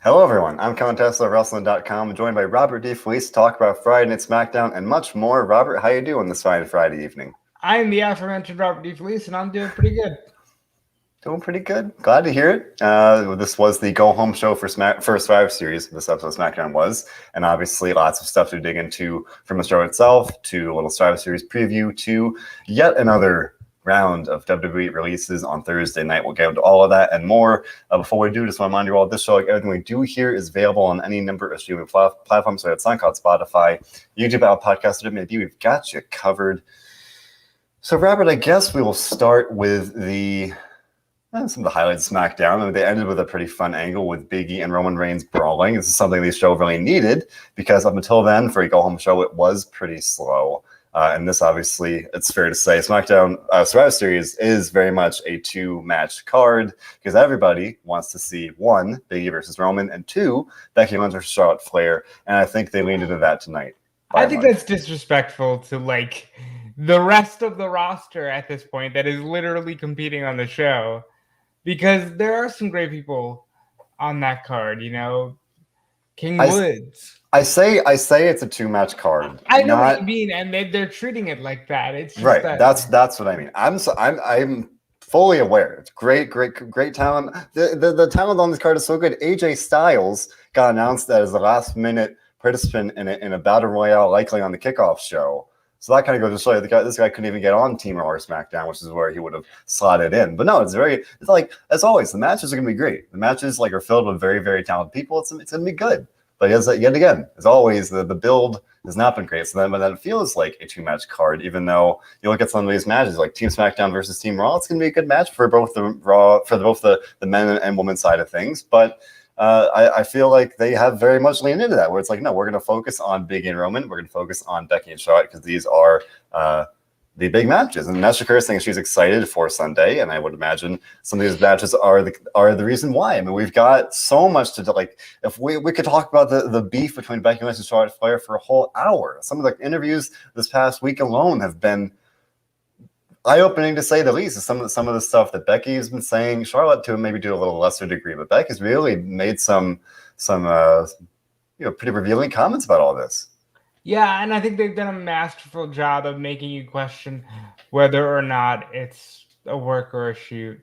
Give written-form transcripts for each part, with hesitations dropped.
Hello, everyone. I'm Colin Tessier of WrestleZone.com, joined by Robert DeFelice to talk about Friday Night SmackDown and much more. Robert, how you doing this fine Friday evening? I'm the aforementioned Robert DeFelice, and I'm doing pretty good. Doing pretty good. Glad to hear it. This was the go-home show for Survivor Series. This episode of SmackDown was, and obviously lots of stuff to dig into from the show itself to a little Survivor Series preview to yet another round of WWE releases on Thursday night. We'll get into all of that and more. Before we do, just want to remind you all, this show, like everything we do here, is available on any number of streaming platforms. So it's SoundCloud, Spotify, YouTube, Apple Podcasts, whatever it may be. We've got you covered. So, Robert, I guess we will start with some of the highlights of SmackDown. I mean, they ended with a pretty fun angle with Big E and Roman Reigns brawling. This is something the show really needed because up until then, for a go-home show, it was pretty slow. And this, obviously, it's fair to say, SmackDown Survivor Series is very much a two-match card because everybody wants to see, one, Big E versus Roman, and two, Becky Lynch versus Charlotte Flair. And I think they leaned into that tonight. I think that's disrespectful to, the rest of the roster at this point that is literally competing on the show. Because there are some great people on that card, King Woods. I say it's a two-match card. I know what you mean, and they're treating it like that. It's just right. That's what I mean. I'm fully aware. It's great talent. The talent on this card is so good. AJ Styles got announced as the last-minute participant in a battle royale, likely on the kickoff show. So that kind of goes to show you this guy couldn't even get on Team Raw or SmackDown, which is where he would have slotted in. But no, it's like, as always, the matches are going to be great. The matches are filled with very, very talented people. It's going to be good. But yet again, as always, the build has not been great. So then it feels like a two-match card, even though you look at some of these matches, like Team SmackDown versus Team Raw, it's going to be a good match for both the men and women side of things. But I feel like they have very much leaned into that, where it's like, no, we're going to focus on Big E and Roman. We're going to focus on Becky and Charlotte because these are the big matches. And Nash Shakur is saying she's excited for Sunday, and I would imagine some of these matches are the reason why. I mean, we've got so much to do. Like, if we could talk about the beef between Becky Lynch and Charlotte Flair for a whole hour. Some of the interviews this past week alone have been eye-opening, to say the least. Some of the stuff that Becky's been saying, Charlotte to maybe do a little lesser degree, but Becky's really made some pretty revealing comments about all this. Yeah, and I think they've done a masterful job of making you question whether or not it's a work or a shoot.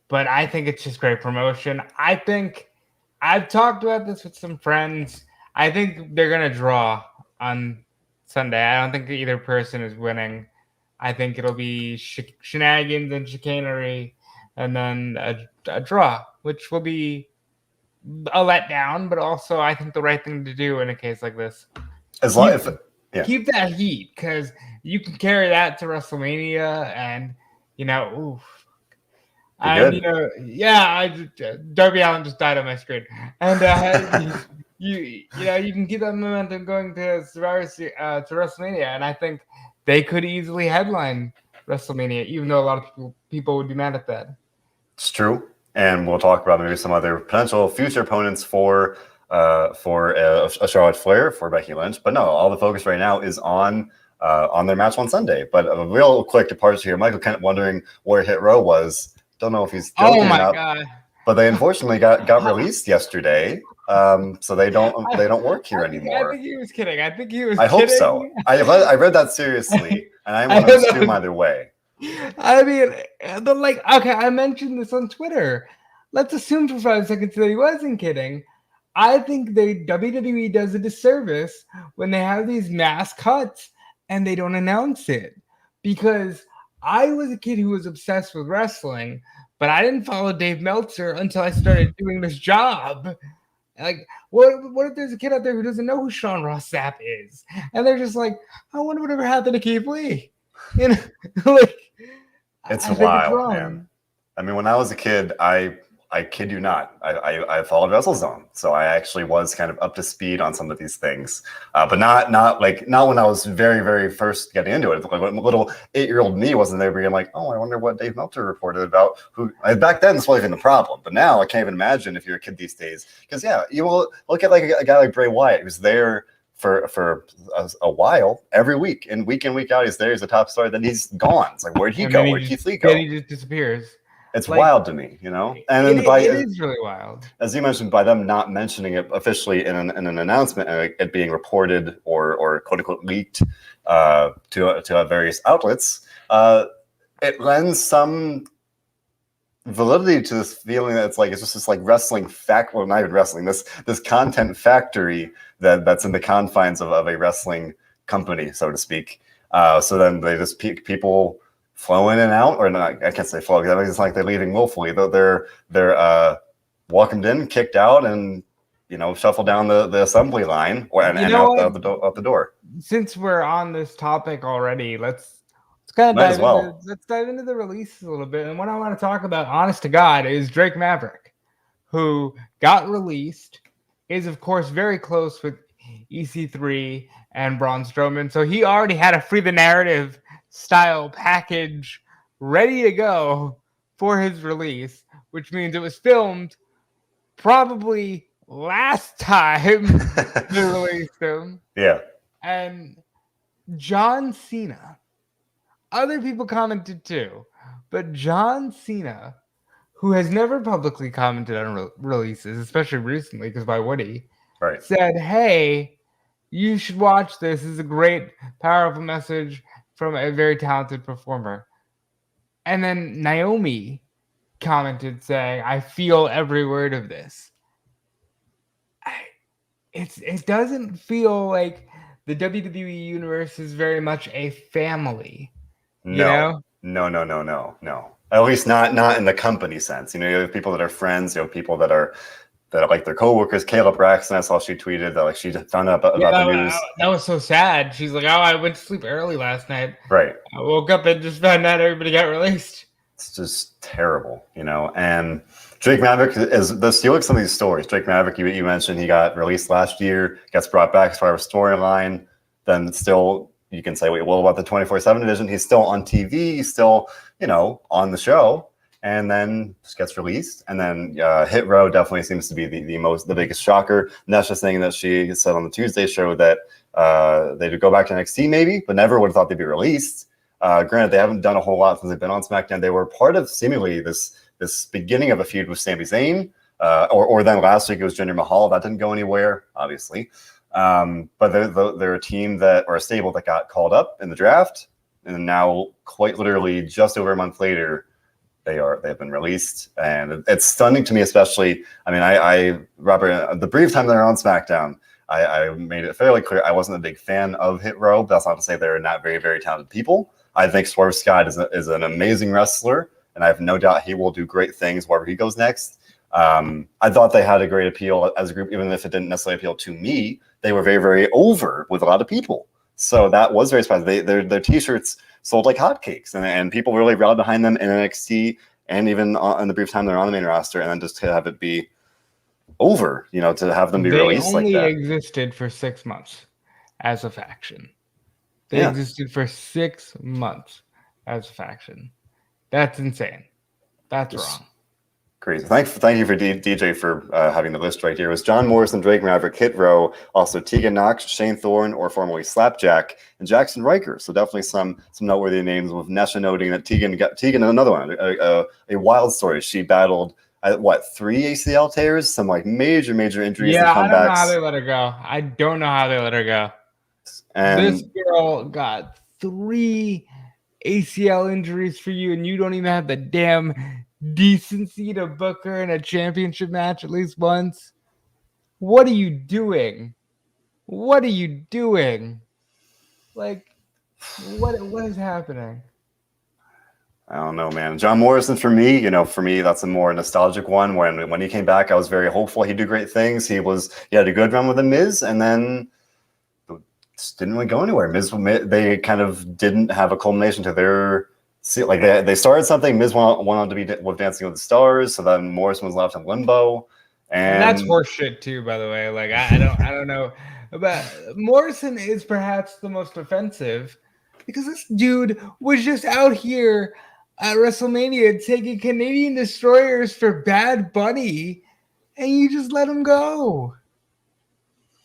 But I think it's just great promotion. I think I've talked about this with some friends. I think they're going to draw on Sunday. I don't think either person is winning. I think it'll be shenanigans and chicanery, and then a draw, which will be a letdown, but also I think the right thing to do in a case like this. Keep that heat, because you can carry that to WrestleMania, and Darby Allin just died on my screen, and you can keep that momentum going to WrestleMania, and I think they could easily headline WrestleMania, even though a lot of people would be mad at that. It's true, and we'll talk about maybe some other potential future opponents for a Charlotte Flair, for Becky Lynch. But no, all the focus right now is on their match on Sunday. But a real quick departure here. Michael Kent wondering where Hit Row was. Don't know if he's joking or not. God. But they unfortunately got released yesterday. So they don't work here anymore. I think he was kidding. I hope so. I read that seriously, and I want to assume either way. I mean, I mentioned this on Twitter. Let's assume for 5 seconds that he wasn't kidding. I think WWE does a disservice when they have these mass cuts and they don't announce it. Because I was a kid who was obsessed with wrestling, but I didn't follow Dave Meltzer until I started doing this job. Like, what if there's a kid out there who doesn't know who Sean Ross Sapp is? And they're just like, I wonder whatever happened to Keith Lee. It's wild, man. I mean, when I was a kid, I kid you not, I followed WrestleZone, so I actually was kind of up to speed on some of these things, but not when I was very, very first getting into it. Like when little 8-year-old me wasn't there being like, oh, I wonder what Dave Meltzer reported about. Back then this wasn't even the problem, but now I can't even imagine if you're a kid these days, because you will look at like a guy like Bray Wyatt, who's there for a while, every week, and week in, week out, he's there. He's a top star. Then he's gone. It's like, where'd he go? Where'd Keith Lee go? Then he just disappears. It's Like, wild to me, you know. And then it is really wild. as you mentioned, by them not mentioning it officially in an announcement and it being reported or quote unquote leaked to various outlets, it lends some validity to this feeling that it's just this like wrestling well, not even wrestling, this content factory that's in the confines of a wrestling company, so to speak. So then they just people flow in and out, or not, I can't say flow because it's like they're leaving willfully. They're welcomed in, kicked out, and shuffle down the assembly line and out the door. Since we're on this topic already, let's kind of dive into the releases a little bit. And what I want to talk about, honest to God, is Drake Maverick, who got released, is of course very close with EC3 and Braun Strowman. So he already had a Free the Narrative style package ready to go for his release, which means it was filmed probably last time they released him. Yeah. And John Cena, other people commented too, but John Cena, who has never publicly commented on releases, especially recently, because why would he? Right. Said, hey, you should watch this. This is a great, powerful message from a very talented performer. And then Naomi commented saying, I feel every word of this. It doesn't feel like the WWE universe is very much a family. No. At least not in the company sense. You have people that are friends. People that are like their coworkers. Kayla Braxton, I saw she tweeted that like she found out about the news. That was so sad. She's like, "Oh, I went to sleep early last night. Right. I woke up and just found out everybody got released." It's just terrible, And Drake Maverick is you look at some of these stories. Drake Maverick, you mentioned he got released last year, gets brought back as part of a storyline. Then still, you can say, wait, well, about the 24/7 division, he's still on TV, he's still, on the show, and then just gets released. And then Hit Row definitely seems to be the biggest shocker. And that's just saying that she said on the Tuesday show that they'd go back to NXT maybe, but never would have thought they'd be released. Granted, they haven't done a whole lot since they've been on SmackDown. They were part of seemingly this beginning of a feud with Sami Zayn, or then last week it was Jinder Mahal. That didn't go anywhere, obviously. But they're a team or a stable that got called up in the draft, and now quite literally just over a month later, they've been released, and it's stunning to me, especially. I mean, Robert, the brief time they're on SmackDown, I made it fairly clear I wasn't a big fan of Hit Row, but that's not to say they're not very, very talented people. I think Swerve Scott is an amazing wrestler, and I have no doubt he will do great things wherever he goes next. I thought they had a great appeal as a group, even if it didn't necessarily appeal to me. They were very, very over with a lot of people. So that was very surprising. Their T-shirts sold like hotcakes, and people really rallied behind them in NXT, and even in the brief time they're on the main roster, and then just to have it be over, to have them be released like that. They only existed for 6 months as a faction. They existed for 6 months as a faction. That's insane. That's wrong. Crazy. Thank you for DJ for having the list right here. It was John Morrison, Drake Maverick, Hit Row, also Tegan Knox, Shane Thorne, or formerly Slapjack, and Jackson Riker. So definitely some noteworthy names, with Nesha noting that Tegan another one, a wild story. She battled 3 ACL tears, some like major injuries and comebacks. I don't know how they let her go. I don't know how they let her go. And this girl got 3 ACL injuries for you, and you don't even have the damn decency to book her in a championship match at least once. What are you doing? What is happening? I don't know, man. John Morrison, for me, that's a more nostalgic one. When he came back, I was very hopeful he'd do great things. He had a good run with the Miz, and then just didn't really go anywhere. They kind of didn't have a culmination to their. Like they started something. Miz went on to be with Dancing with the Stars, so then Morrison was left in limbo, and that's horseshit too, by the way. Like I don't know, but Morrison is perhaps the most offensive because this dude was just out here at WrestleMania taking Canadian destroyers for Bad Bunny, and you just let him go.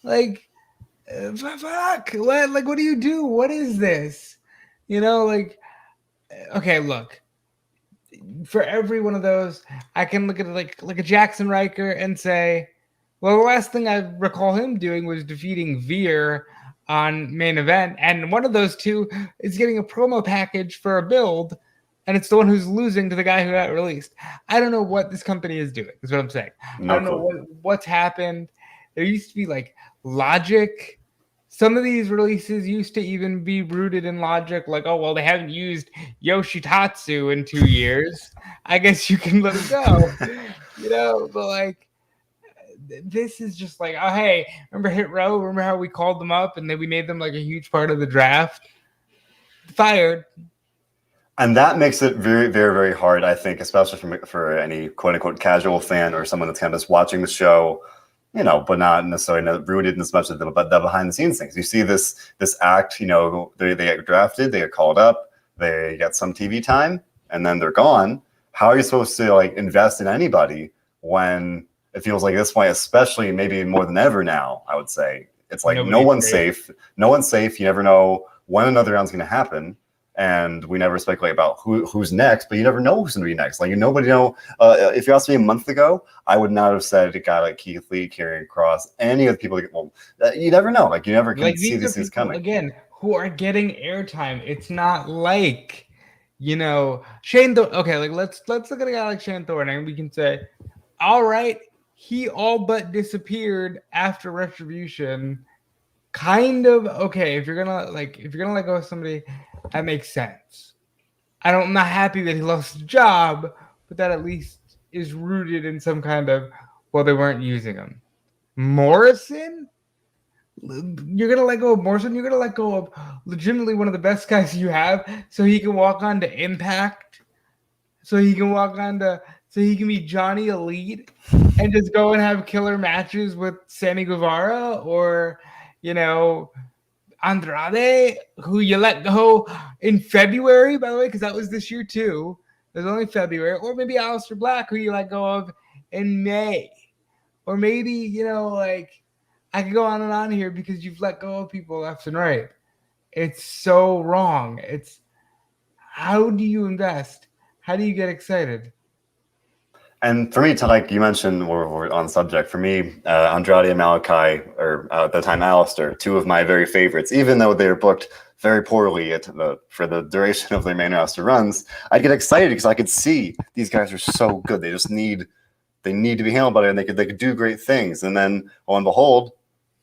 Like, fuck! What do you do? What is this? Okay, look. for every one of those, I can look at it like a Jackson Riker and say, well, the last thing I recall him doing was defeating Veer on main event, and one of those two is getting a promo package for a build, and it's the one who's losing to the guy who got released. I don't know what this company is doing, is what I'm saying. No I don't clue. know what's happened. There used to be like logic. Some of these releases used to even be rooted in logic, like, oh, well, they haven't used Yoshitatsu in 2 years. I guess you can let it go. But like, this is just like, oh, hey, remember Hit Row? Remember how we called them up and then we made them like a huge part of the draft? Fired. And that makes it very, very, very hard, I think, especially for any quote unquote casual fan or someone that's kind of just watching the show, but not necessarily rooted in as much of the behind the scenes things. You see this act, they get drafted, they get called up, they get some TV time, and then they're gone. How are you supposed to like invest in anybody when it feels like this point, especially maybe more than ever now, I would say. It's like no one's safe. No one's safe. You never know when another round's going to happen. And we never speculate about who's next, but you never know who's going to be next. Like, nobody know. If you asked me a month ago, I would not have said a guy like Keith Lee, Karrion Kross, any of the people. You never know. Like, you never can see these things coming. Again, who are getting airtime. It's not like, Shane. Okay, like let's look at a guy like Shane Thorne, and we can say, all right, he all but disappeared after Retribution. Kind of okay. If you're gonna let go of somebody, that makes sense. I'm not happy that he lost his job, but that at least is rooted in some kind of, well, they weren't using him. Morrison? You're going to let go of Morrison? You're going to let go of legitimately one of the best guys you have so he can walk on to Impact? So he can be Johnny Elite and just go and have killer matches with Sammy Guevara or, Andrade, who you let go in February, by the way, because that was this year too. It was only February. Or maybe Aleister Black, who you let go of in May. Or maybe, I could go on and on here because you've let go of people left and right. It's so wrong. How do you invest? How do you get excited? And for me, like you mentioned, we're on subject. For me, Andrade and Malachi, or at the time Aleister, two of my very favorites. Even though they were booked very poorly for the duration of their main roster runs, I'd get excited because I could see these guys are so good. They just need to be handled better, and they could do great things. And then, lo and behold,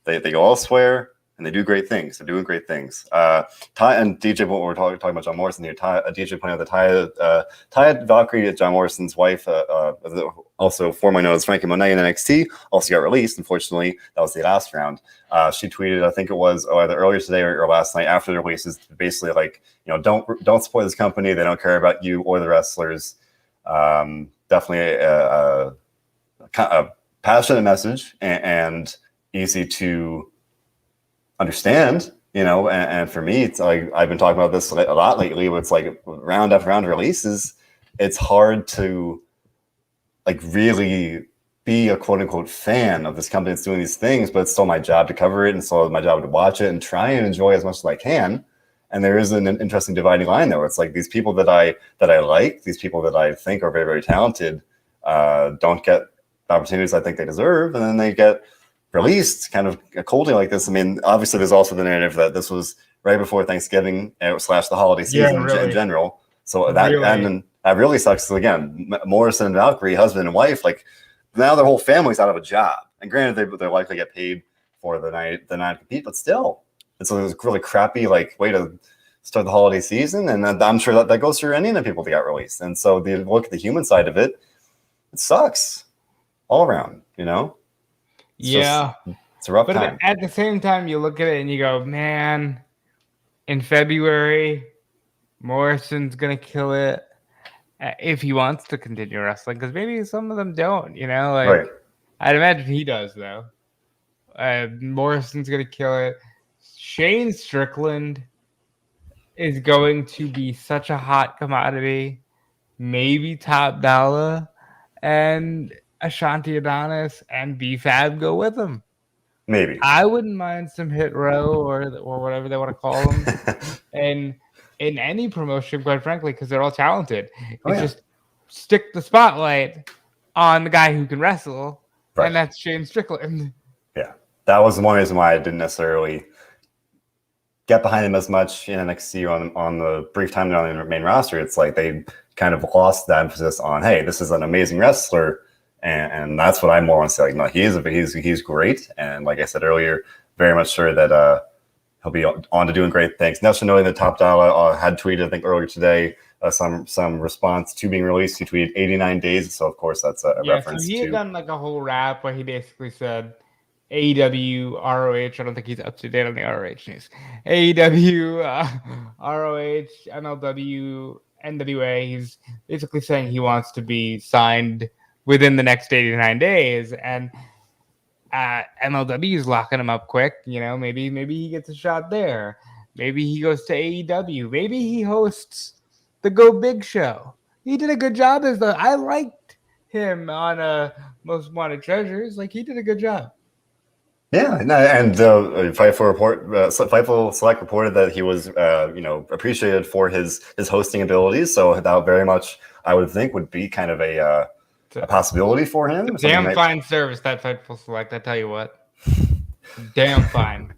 they go elsewhere. And they do great things. They're doing great things. Ty and DJ, what we're talking about John Morrison here. DJ pointed out that Ty Valkyrie, John Morrison's wife, also formerly known as Frankie Monet in NXT, also got released. Unfortunately, that was the last round. She tweeted, I think it was either earlier today or last night after the releases, basically like, don't support this company. They don't care about you or the wrestlers. Definitely a passionate message and easy to understand, and for me, it's like I've been talking about this a lot lately, where it's like round after round of releases, it's hard to like really be a quote unquote fan of this company that's doing these things, but it's still my job to cover it and still my job to watch it and try and enjoy as much as I can. And there is an interesting dividing line there where it's like these people that I like, these people that I think are very, very talented, don't get the opportunities I think they deserve, and then they get released kind of coldly like this. I mean, obviously there's also the narrative that this was right before Thanksgiving / the holiday season in general. So that really sucks. So again, Morrison and Valkyrie, husband and wife, like now their whole family's out of a job. And granted, they're likely get paid for the night compete, but still, it's a really crappy like way to start the holiday season. And I'm sure that goes through any of the people that got released. And so the look at the human side of it, it sucks all around, It's a rough time. At the same time, you look at it and you go, man, in February, Morrison's going to kill it if he wants to continue wrestling, because maybe some of them don't, Right. I'd imagine he does, though. Morrison's going to kill it. Shane Strickland is going to be such a hot commodity. Maybe Top Dollar and Ashanti Adonis and B-Fab go with him. Maybe. I wouldn't mind some Hit Row or whatever they want to call them. And in any promotion, quite frankly, because they're all talented. stick the spotlight on the guy who can wrestle, Right. and that's Shane Strickland. Yeah, that was one reason why I didn't necessarily get behind him as much in NXT on the brief time they're on the main roster. It's like they kind of lost that emphasis on, hey, this is an amazing wrestler, and that's what I more want to say. Like, no, he's great, and like I said earlier, very much sure that he'll be on to doing great things. Now, knowing that Top Dollar had tweeted, I think earlier today, some response to being released. He tweeted 89 days, so of course that's a reference so he had to. done like a whole rap where he basically said AEW, ROH. I don't think he's up to date on the ROH news. AEW, ROH, MLW, NWA. He's basically saying he wants to be signed within the next 89 days, and MLW is locking him up quick. You know, maybe he gets a shot there. Maybe he goes to AEW. Maybe he hosts the Go Big show. He did a good job as I liked him on Most Wanted Treasures. Like, he did a good job. Yeah, and Fightful Select reported that he was, appreciated for his hosting abilities. So that very much, I would think, would be kind of a possibility for him. Damn fine service, that Fightful Select. I tell you what, damn fine.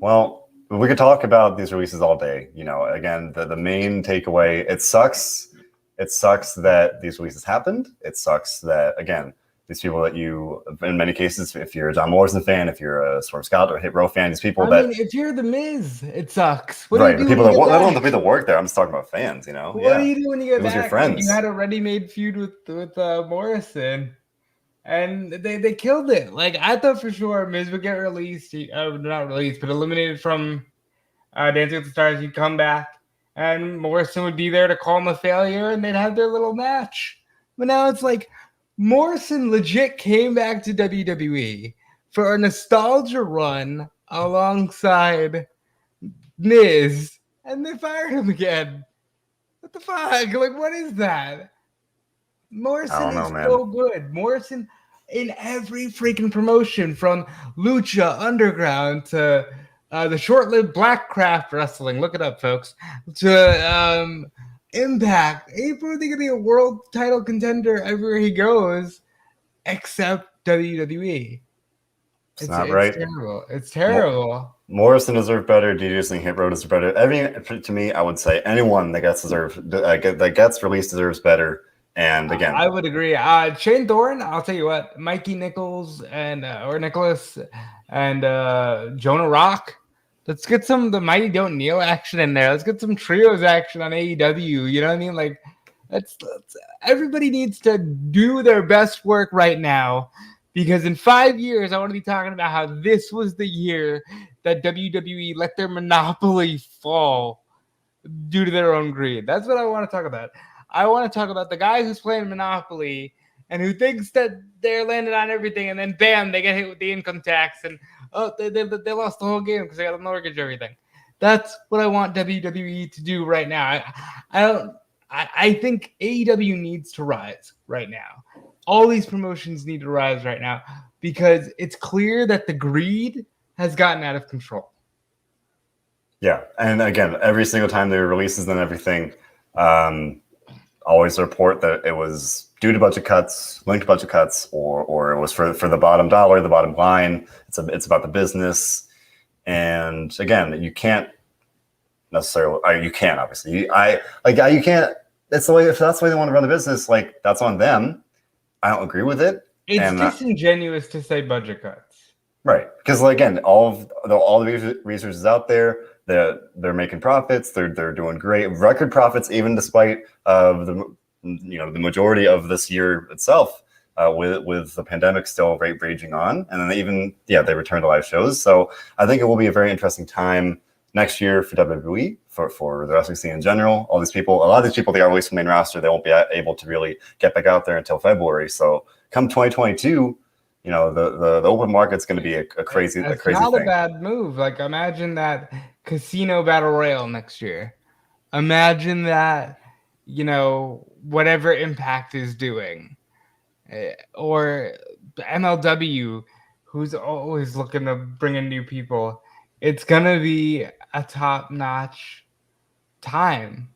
Well, we could talk about these releases all day. You know, again, the main takeaway: it sucks. It sucks that these releases happened. It sucks that, again, these people that you, in many cases, if you're a John Morrison fan, if you're a Swerve Scott or Hit Row fan, these people I mean, if you're the Miz, it sucks. What right, do you do the people when that you get let alone back? the people that work there. I'm just talking about fans, you know. What do you do when you get Those are your back? friends. You had a ready-made feud with Morrison, and they killed it. Like, I thought for sure Miz would get released, not released, but eliminated from Dancing with the Stars. He'd come back, and Morrison would be there to call him a failure, and they'd have their little match. But now it's like Morrison legit came back to WWE for a nostalgia run alongside Miz, and they fired him again. What the fuck? Like, what is that? Morrison is so good. Morrison in every freaking promotion, from Lucha Underground to the short-lived Blackcraft Wrestling. Look it up, folks. To Impact. He's probably going to be a world title contender everywhere he goes, except WWE. It's not right. Terrible. It's terrible. Morrison deserved better. DJ and Hit Row deserve better. To me, I would say anyone that gets released deserves better. And again, I would agree. Shane Thorne, I'll tell you what, Mikey Nichols and or Nicholas and Jonah Rock. Let's get some of the Mighty Don't Kneel action in there. Let's get some trios action on AEW. You know what I mean? Like, let's everybody needs to do their best work right now, because in 5 years I want to be talking about how this was the year that WWE let their monopoly fall due to their own greed. That's what I want to talk about. I want to talk about the guy who's playing Monopoly and who thinks that they're landed on everything, and then bam, they get hit with the income tax, and they lost the whole game because they got to mortgage everything. That's what I want WWE to do right now. I think AEW needs to rise right now. All these promotions need to rise right now, because it's clear that the greed has gotten out of control. Yeah, and again, every single time there are releases and everything, always report that it was due to budget cuts, linked budget cuts, or it was for the bottom dollar, the bottom line. It's about the business, and again, you can't necessarily. You can't obviously. You can't. It's the way. If that's the way they want to run the business, like, that's on them. I don't agree with it. It's disingenuous to say budget cuts, right? Because, like, again, all the resources out there, they're making profits. They're doing great, record profits, even despite of the majority of this year itself, with the pandemic still raging on, and then they return to live shows. So I think it will be a very interesting time next year for WWE, for the wrestling scene in general. A lot of these people, they are released from the main roster. They won't be able to really get back out there until February. So come 2022, the open market's going to be a crazy thing. It's not a bad move. Like, imagine that Casino Battle Royale next year. Imagine that, whatever Impact is doing, or MLW, who's always looking to bring in new people. It's going to be a top-notch time.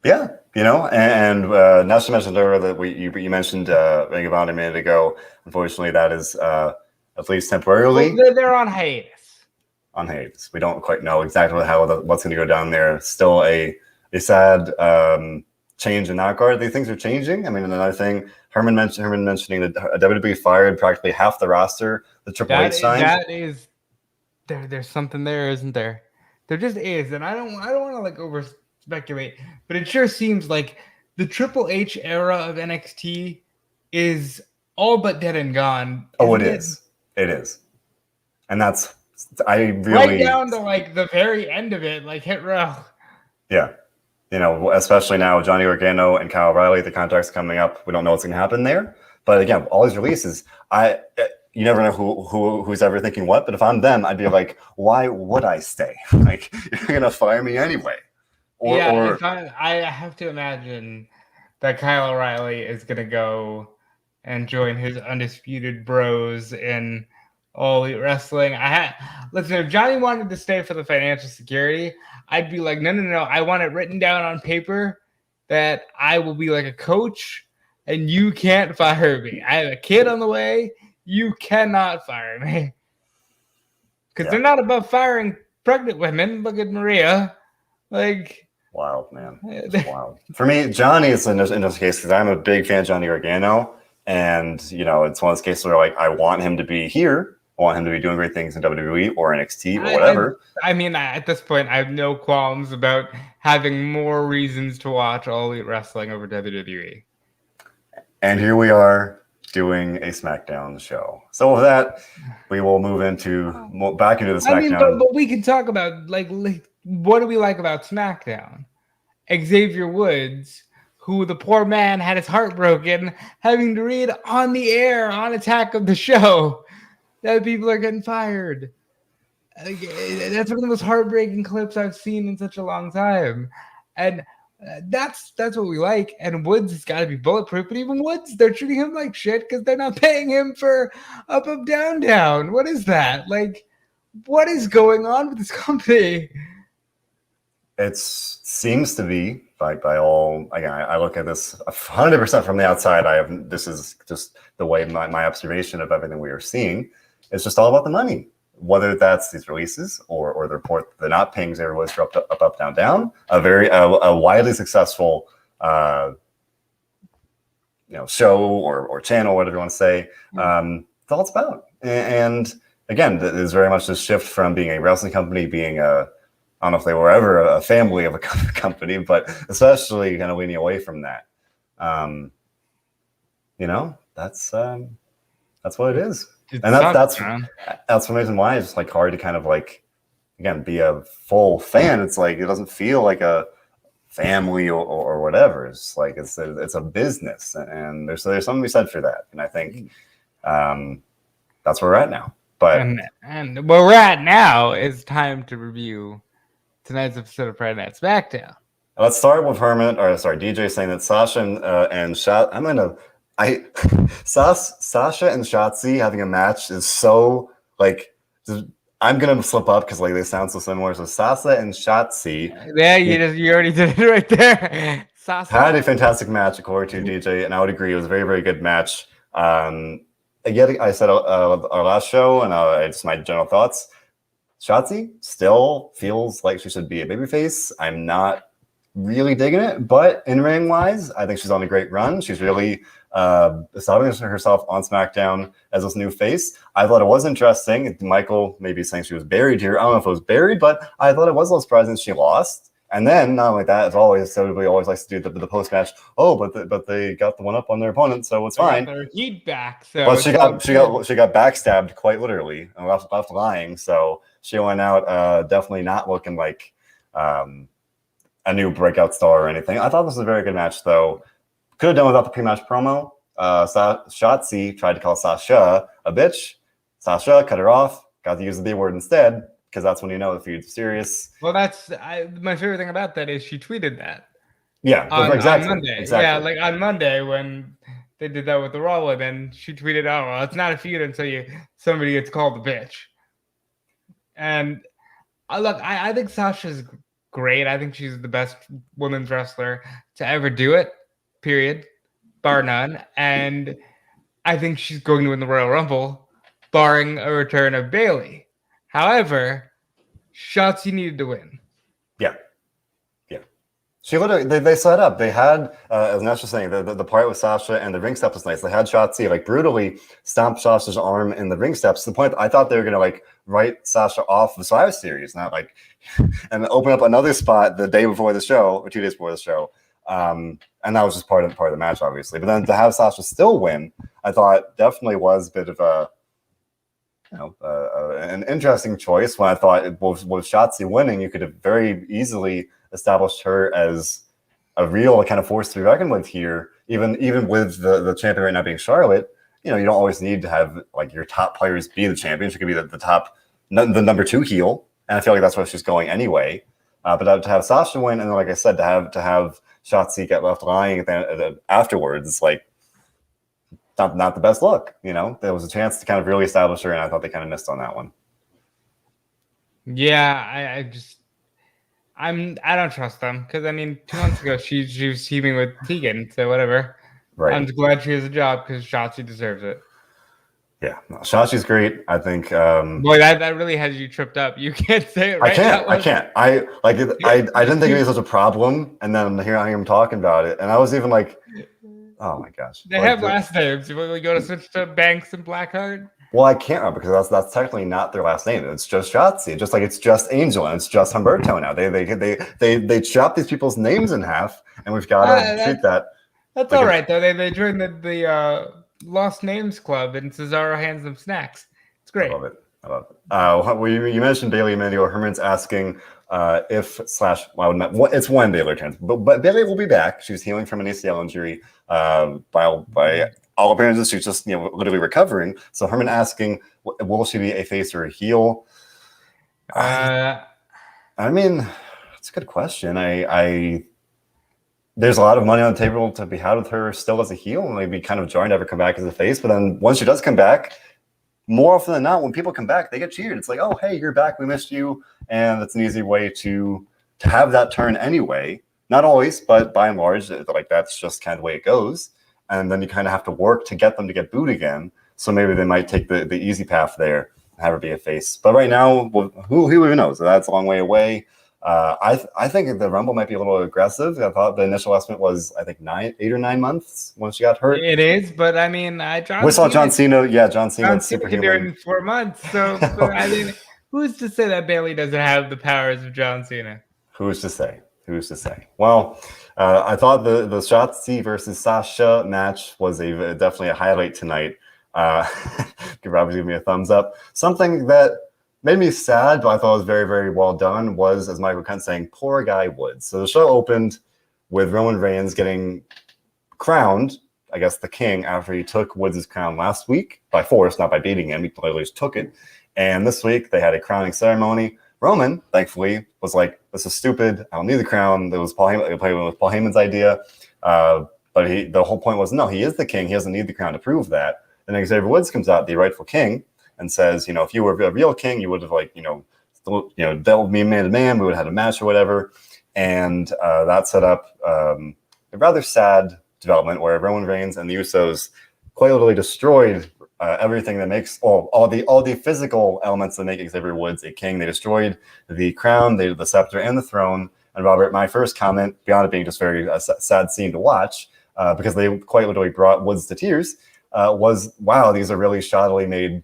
Yeah, and now she mentioned earlier that you mentioned Ring of Honor a minute ago. Unfortunately, that is at least temporarily Well, they're on hiatus. On hiatus. We don't quite know exactly what's going to go down there. Still a sad change in that regard. These things are changing. I mean, another thing, Herman mentioning that WWE fired practically half the roster. The Triple H signed. That is there's something there, isn't there? There just is, and I don't want to like over speculate, but it sure seems like the Triple H era of NXT is all but dead and gone. Oh, it is. It is, and that's right down to like the very end of it, like Hit Row. Yeah, especially now, Johnny Gargano and Kyle O'Reilly, the contract's coming up. We don't know what's going to happen there, but again, all these releases, you never know who's ever thinking what. But if I'm them, I'd be like, why would I stay? Like, you're gonna fire me anyway. I have to imagine that Kyle O'Reilly is gonna go and join his Undisputed Bros in All Elite Wrestling. Listen, if Johnny wanted to stay for the financial security, I'd be like, no. I want it written down on paper that I will be like a coach, and you can't fire me. I have a kid on the way. You cannot fire me. Because they're not above firing pregnant women. Look at Maria. Like, wild, man. It's wild. For me, Johnny is in this case because I'm a big fan of Johnny Gargano. And, it's one of those cases where, like, I want him to be here. I want him to be doing great things in WWE or NXT or whatever. I mean, at this point, I have no qualms about having more reasons to watch All Elite Wrestling over WWE. And here we are doing a SmackDown show. So with that, we will move back into the SmackDown. I mean, but we can talk about like what do we like about SmackDown? Xavier Woods, who the poor man had his heart broken, having to read on the air on Attack of the Show that people are getting fired. That's one of the most heartbreaking clips I've seen in such a long time, and that's what we like. And Woods has got to be bulletproof, but even Woods, they're treating him like shit because they're not paying him for up, down, down. What is that? Like, what is going on with this company? It seems to be by all. Again, I look at this 100% from the outside. This is just the way my observation of everything we are seeing. It's just all about the money. Whether that's these releases or the report they're not paying Xavier Woods for up, down, down. A widely successful show or channel, whatever you want to say. That's all it's about. And again, there's very much this shift from being a wrestling company being I don't know if they were ever a family of a company, but especially kind of leaning away from that. That's what it is. And that's the reason why it's like hard to kind of like, again, be a full fan. It's like, it doesn't feel like a family or whatever. It's like, it's a business, and there's something to be said for that. And I think that's where we're at now. But and where we're at now is time to review tonight's episode of Friday Night SmackDown. Let's start with DJ saying that Sasha and Sasha and Shotzi having a match is so like I'm gonna slip up because like they sound so similar. So Sasha and Shotzi. Yeah, you already did it right there. Sasha had a fantastic match according to DJ, and I would agree it was a very, very good match. Again, I said our last show, and just my general thoughts. Shotzi still feels like she should be a babyface. I'm not really digging it, but in ring wise, I think she's on a great run. She's really establishing herself on SmackDown as this new face. I thought it was interesting. Michael maybe saying she was buried here. I don't know if it was buried, but I thought it was a little surprising she lost. And then not only that, as always, everybody always likes to do the post match. Oh, but they got the one up on their opponent, so it's fine. Their heat back. So but she got backstabbed quite literally and left lying. So she went out definitely not looking like a new breakout star or anything. I thought this was a very good match, though. Could have done without the pre-match promo. Shotzi tried to call Sasha a bitch. Sasha cut her off. Got to use the B word instead, because that's when you know the feud's serious. Well, my favorite thing about that is she tweeted that. Yeah, exactly. On Monday. Exactly. Yeah, like on Monday when they did that with the Raw women, she tweeted, "Oh, well, it's not a feud until somebody gets called a bitch." And I think Sasha's great. I think she's the best women's wrestler to ever do it, period, bar none. And I think she's going to win the Royal Rumble, barring a return of Bayley. However, Shotzi needed to win. Yeah. She literally, they set up. They had, as Nash was saying, the part with Sasha and the ring steps was nice. They had Shotzi like brutally stomp Sasha's arm in the ring steps to the point that I thought they were going to like write Sasha off the Survivor Series, not like, and open up another spot the day before the show or 2 days before the show. And that was just part of the match, obviously. But then to have Sasha still win, I thought definitely was a bit of a, an interesting choice. When I thought with Shotzi winning, you could have very easily established her as a real kind of force to be reckoned with here. Even with the champion right now being Charlotte, you don't always need to have like your top players be the champion. She could be the top, the number 2 heel, and I feel like that's where she's going anyway. But to have Sasha win, and then, like I said, to have Shotzi get left lying afterwards, it's like not the best look. There was a chance to kind of really establish her, and I thought they kind of missed on that one. Yeah, I don't trust them because 2 months ago she was teaming with Tegan, so whatever. Right. I'm just glad she has a job because Shotzi deserves it. Yeah, no, Shotzi's great. I think. Boy, that really has you tripped up. You can't say it right. I can't. I didn't think it was such a problem, and then here I am talking about it, and I was even like, oh my gosh. They have last names. We go to switch to Banks and Blackheart. Well, I can't remember because that's technically not their last name. It's just Shotzi, just like it's just Angel and it's just Humberto now. They chop these people's names in half, and we've got to treat that. That's like all right though. They joined the Lost Names Club, and Cesaro hands them snacks. It's great. I love it. You mentioned Bayley Emmanuel. Herman's asking it's when Bayley returns, but Bayley will be back. She's healing from an ACL injury. By all appearances, she's just literally recovering. So Herman asking, will she be a face or a heel? It's a good question. There's a lot of money on the table to be had with her still as a heel, and it'd be kind of jarring to ever come back as a face. But then once she does come back, more often than not, when people come back, they get cheered. It's like, oh, hey, you're back. We missed you. And it's an easy way to have that turn anyway. Not always, but by and large, like that's just kind of the way it goes. And then you kind of have to work to get them to get booed again. So maybe they might take the easy path there and have her be a face. But right now, who even knows? That's a long way away. I think the Rumble might be a little aggressive. I thought the initial estimate was, 8 or 9 months when she got hurt. It is, but we saw John Cena. Yeah, John Cena can do it in 4 months. So who's to say that Bayley doesn't have the powers of John Cena? Who's to say? Well, I thought the Shotzi versus Sasha match was definitely a highlight tonight. Could probably give me a thumbs up. Something that made me sad, but I thought was very, very well done was, as Michael Kent saying, poor guy Woods. So the show opened with Roman Reigns getting crowned, I guess, the king after he took Woods' crown last week by force, not by beating him. He literally just took it. And this week they had a crowning ceremony. Roman, thankfully, was like, this is stupid. I don't need the crown. It was Paul Heyman's idea. But the whole point was, no, he is the king. He doesn't need the crown to prove that. Then Xavier Woods comes out, the rightful king, and says, if you were a real king, you would have dealt with me man to man. We would have had a match or whatever. And that set up a rather sad development where Roman Reigns and the Usos quite literally destroyed everything that makes all the physical elements that make Xavier Woods a king. They destroyed the crown, the scepter, and the throne. And Robert, my first comment, beyond it being just very sad scene to watch, because they quite literally brought Woods to tears, was, wow, these are really shoddily made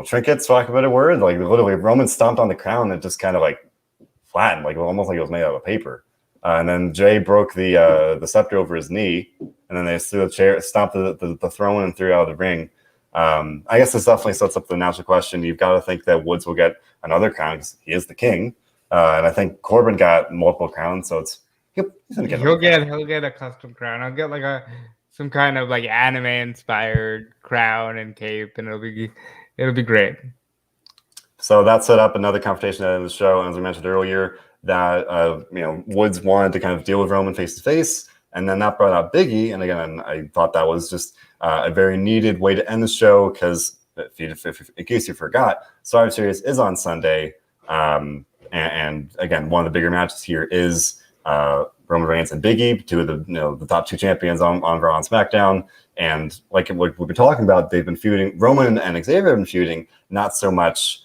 trinkets, for lack of a better word. Like literally, Roman stomped on the crown and just kind of like flattened, like almost like it was made out of paper. And then Jay broke the scepter over his knee, and then they threw the chair, stomped the throne, and threw it out of the ring. I guess this definitely sets up the natural question. You've got to think that Woods will get another crown because he is the king, and I think Corbin got multiple crowns, so he'll get a custom crown. I'll get like some kind of like anime inspired crown and cape, and it'll be great. So that set up another confrontation in the show, and as we mentioned earlier, that Woods wanted to kind of deal with Roman face to face, and then that brought out Big E. And again, I thought that was just a very needed way to end the show, because in case you forgot, Survivor Series is on Sunday. And again, one of the bigger matches here is Roman Reigns and Big E, two of the top two champions on Raw and SmackDown. And like we've been talking about, they've been feuding. Roman and Xavier have been feuding, not so much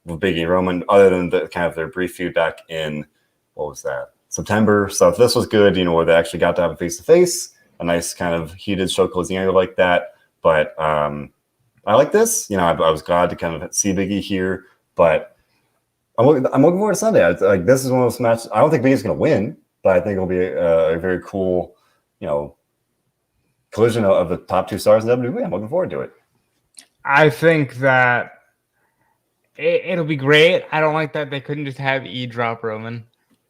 with Big E and Roman, other than the kind of their brief feud back in, what was that, September. So if this was good, where they actually got to have a face-to-face, a nice kind of heated show closing area like that. But I like this. I was glad to kind of see Big E here, but I'm looking forward to Sunday. This is one of those matches. I don't think Big E's going to win, but I think it'll be a very cool, collision of the top two stars in WWE. I'm looking forward to it. I think that it'll be great. I don't like that they couldn't just have E drop Roman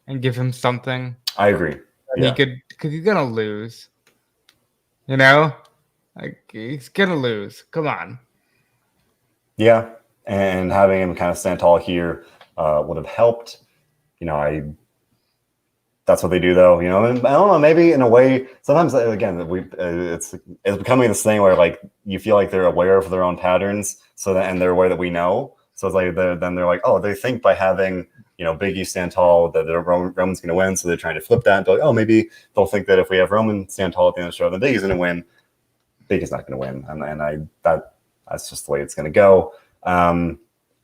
and give him something. I agree. He could, because he's gonna lose. He's gonna lose. Come on. Yeah, and having him kind of stand tall here would have helped. That's what they do, though. And I don't know. Maybe in a way, sometimes again, it's becoming this thing where like you feel like they're aware of their own patterns, and they're aware that we know. So it's like then they're like, oh, they think by having Big E stand tall that Roman's going to win, so they're trying to flip that and be like, oh, maybe they'll think that if we have Roman stand tall at the end of the show, then Big E's going to win. Big E's not going to win, and that's just the way it's going to go.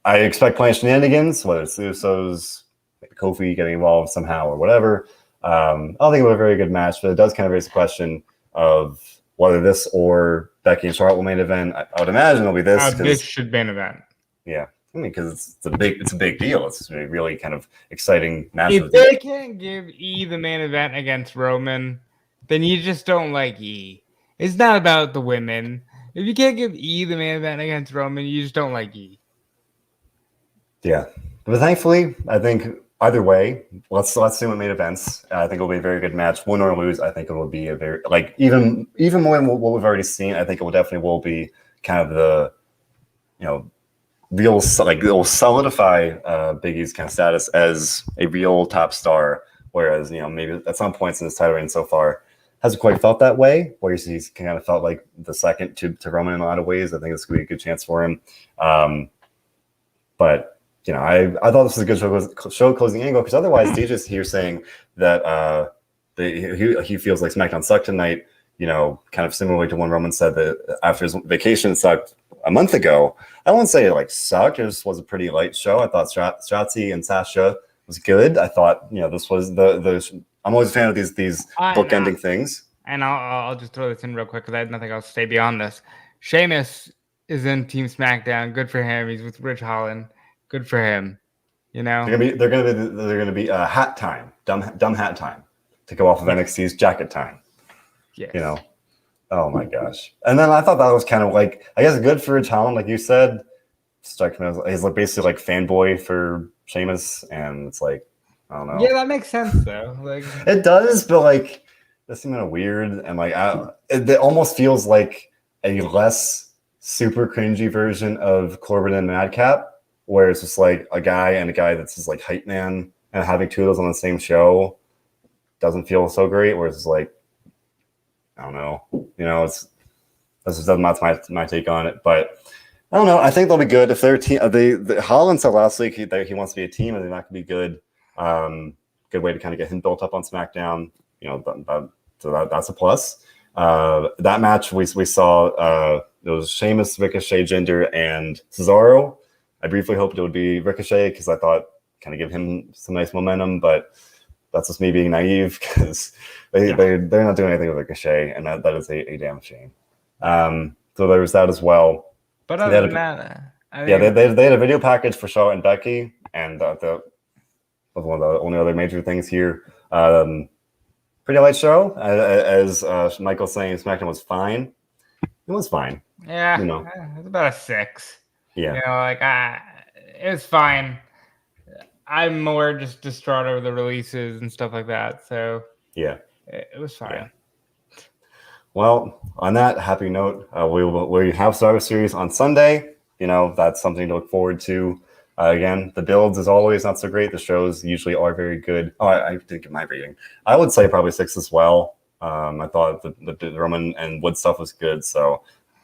I expect plenty of shenanigans, whether it's the Usos, maybe Kofi getting involved somehow or whatever. I don't think it'll be a very good match, but it does kind of raise the question of whether this or Becky and Charlotte will main event. I would imagine it'll be this. This should main event. Yeah, because it's a big deal. It's a really kind of exciting match. If they can't give E the main event against Roman, then you just don't like E. It's not about the women. If you can't give E the main event against Roman, you just don't like E. Yeah, but thankfully, I think either way, let's see what main events. I think it'll be a very good match. Win or lose, I think it will be a very even more than what we've already seen. I think it will definitely be kind of the real it will solidify Big E's kind of status as a real top star. Whereas maybe at some points in this title reign so far hasn't quite felt that way. Where he's kind of felt like the second to Roman in a lot of ways. I think this could be a good chance for him. But I thought this was a good show closing angle, because otherwise DJ's here saying that he feels like SmackDown sucked tonight, kind of similarly to when Roman said that after his vacation sucked a month ago. I won't say it sucked. It just was a pretty light show. I thought Shotzi and Sasha was good. I thought, this was I'm always a fan of these bookending things. And I'll just throw this in real quick because I have nothing else to say beyond this. Sheamus is in Team SmackDown. Good for him. He's with Rich Holland. Good for him. They're gonna be hat time, dumb hat time, to go off of NXT's jacket time. Yes. Oh my gosh. And then I thought that was kind of I guess good for Rich Holland, like you said. Struck me as he's basically fanboy for Sheamus, and it's I don't know. Yeah, that makes sense though. It does, but that's kind of weird, and it almost feels like a less super cringy version of Corbin and Madcap, where it's just a guy and a guy that's just hype man, and having two of those on the same show doesn't feel so great. Whereas it's I don't know, that's my take on it. But I don't know. I think they'll be good if they're a team. Holland said last week he wants to be a team, and they're not going to be good. Good way to kind of get him built up on SmackDown. So that's a plus. That match we saw it was Sheamus, Ricochet, Jinder, and Cesaro. I briefly hoped it would be Ricochet because I thought kind of give him some nice momentum, but that's just me being naive because they're not doing anything with Ricochet, and that is a damn shame. So there was that as well. But other than that, they had a video package for Charlotte and Becky, and that was one of the only other major things here. Pretty light show, as Michael's saying. SmackDown was fine. It was fine. Yeah, it was about a 6. Yeah, it was fine. I'm more just distraught over the releases and stuff like that. So yeah, it was fine. Yeah. Well, on that happy note, we have Survivor Series on Sunday. That's something to look forward to. Again, the builds as always not so great. The shows usually are very good. Oh, I didn't get my rating. I would say probably 6 as well. I thought the Roman and Wood stuff was good. So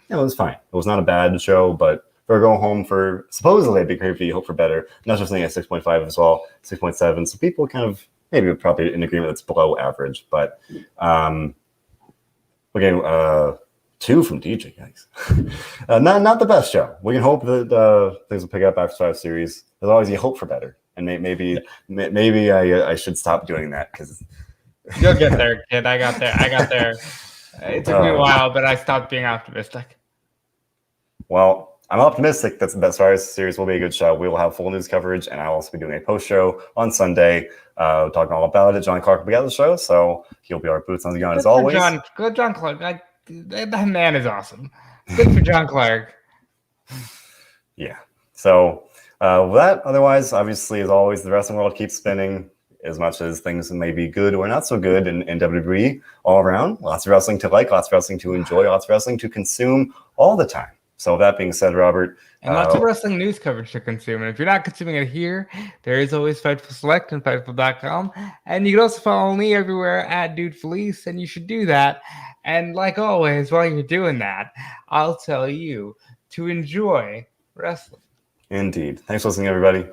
it was fine. It was not a bad show, but we're going home for supposedly a big pay-per-view. You hope for better. Not just saying at 6.5 as well, 6.7. So people kind of maybe probably in agreement that's below average, but we're getting 2 from DJ, guys. Not the best show. We can hope that things will pick up after Survivor Series. As always, you hope for better, and maybe I should stop doing that because you'll get there, kid. I got there. It took me a while, but I stopped being optimistic. Well, I'm optimistic that Survivor Series will be a good show. We will have full news coverage, and I'll also be doing a post show on Sunday, talking all about it. John Clark will be at the show, so he'll be our boots on the ground as always. Good John Clark. That man is awesome. Good for John Clark. Yeah. So with that, otherwise, obviously, as always, the wrestling world keeps spinning. As much as things may be good or not so good in WWE all around, lots of wrestling to like, lots of wrestling to enjoy, lots of wrestling to consume all the time. So that being said, Robert, and lots of wrestling news coverage to consume. And if you're not consuming it here, there is always Fightful Select and Fightful.com. And you can also follow me everywhere at DeFelice, and you should do that. And like always, while you're doing that, I'll tell you to enjoy wrestling. Indeed. Thanks for listening, everybody.